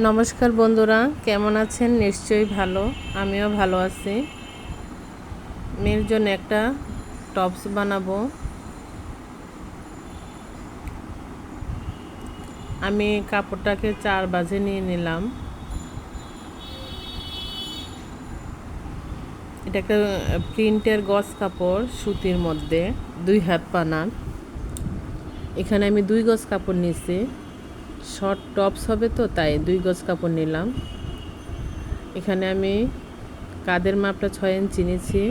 নমস্কার বন্ধুরা, কেমন আছেন? নিশ্চয়ই ভালো। আমিও ভালো আছি। মেয়ের জন্য একটা টপস বানাবো। আমি কাপড়টাকে 4 ভাঁজে নিয়ে নিলাম। এটা একটা প্রিন্টের গজ কাপড়, সুতির মধ্যে 2 হাত পানার। এখানে আমি 2 গজ কাপড় নিয়েছি। শর্ট টপস হবে তো, তাই 2 গজ কাপড় নিলাম। এখানে আমি কাঁধের মাপটা 6 ইঞ্চি নিয়েছি।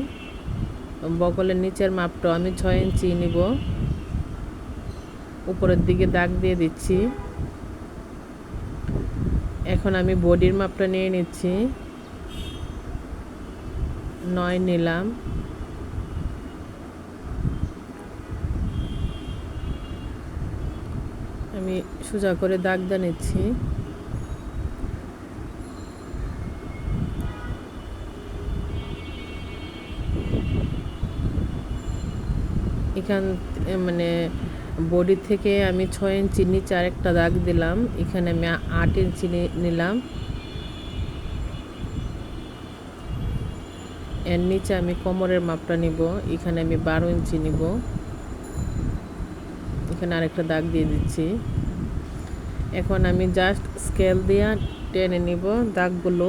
বগলের নিচের মাপটাও আমি 6 ইঞ্চি নিব। উপরের দিকে দাগ দিয়ে দিচ্ছি। এখন আমি বডির মাপটা নিয়ে নিচ্ছি। 9 নিলাম। আমি সোজা করে দাগ দিয়ে নিচ্ছি। এখান মানে বডি থেকে আমি 6 ইঞ্চি নিচে আরেকটা দাগ দিলাম। এখানে আমি 8 ইঞ্চি নিলাম। এর নিচে আমি কোমরের মাপটা নিব। এখানে আমি 12 ইঞ্চি নিব। এখানে আরেকটা দাগ দিয়ে দিচ্ছি। এখন আমি জাস্ট স্কেল দিয়ে টেনে নিব দাগগুলো।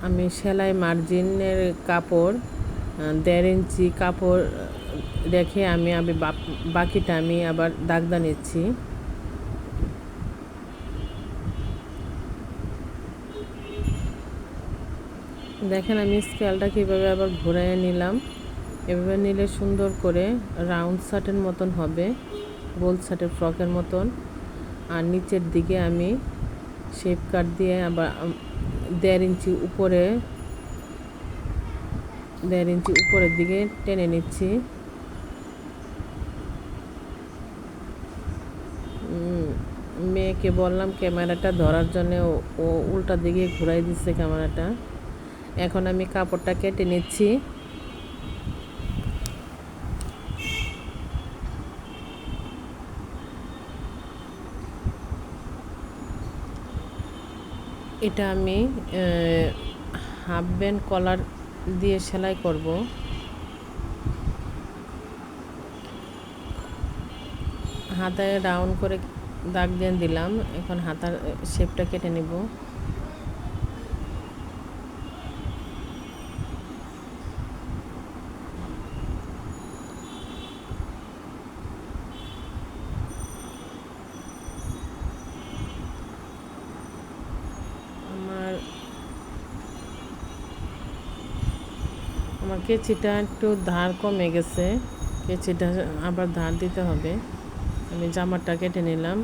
আমি সেলাই মার্জিনের কাপড় 1.5 ইঞ্চি কাপড় রেখে আমি বাকিটা আমি আবার দাগদা নিচ্ছি। দেখেন আমি স্কেলটা কীভাবে আবার ঘুরিয়ে নিলাম। এভাবে নিলে সুন্দর করে রাউন্ড শার্টের মতন হবে, গোল শার্টের ফ্রকের মতন। আর নিচের দিকে আমি শেপ কাট দিয়ে আবার 1.5 ইঞ্চি উপরের দিকে টেনে নিচ্ছি। মেয়েকে বললাম ক্যামেরাটা ধরার জন্য, ও উল্টা দিকে ঘুরাই দিচ্ছে ক্যামেরাটা। এখন আমি কাপড়টা কেটে নিচ্ছি। এটা আমি হাফ ব্যান্ড কলার দিয়ে সেলাই করব। হাতায় রাউন্ড করে দাগ দিয়ে দিলাম। এখন হাতার শেপটা কেটে নেব। আমার কেচিটা একটু ধার কমে গেছে, কেচিটা আবার ধার দিতে হবে। আমি জামাটা কেটে নিলাম।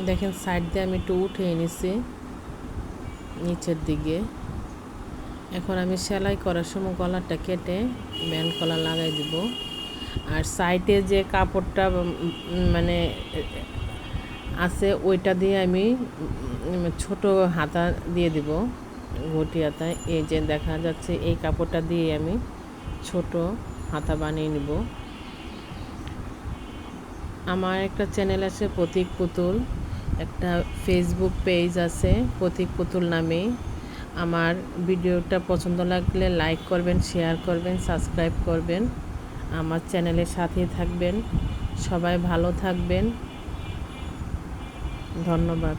দেখেন সাইড দিয়ে আমি একটু উঠিয়ে নিছি নিচের দিকে। এখন আমি সেলাই করার সময় গলাটা কেটে ব্যান্ড কলার লাগাই দিব। আর সাইডে যে কাপড়টা মানে আছে ওইটা দিয়ে আমি ছোট হাতা দিয়ে দিব, ঘটি হাতা। এই যে দেখা যাচ্ছে এই কাপড়টা দিয়ে আমি ছোট হাতা বানিয়ে নিব। আমার একটা চ্যানেল আছে প্রতীক পুতুল, একটা ফেসবুক পেজ আছে প্রতীক পুতুল নামে। আমার ভিডিওটা পছন্দ লাগলে লাইক করবেন, শেয়ার করবেন, সাবস্ক্রাইব করবেন। আমার চ্যানেলের সাথেই থাকবেন। সবাই ভালো থাকবেন। ধন্যবাদ।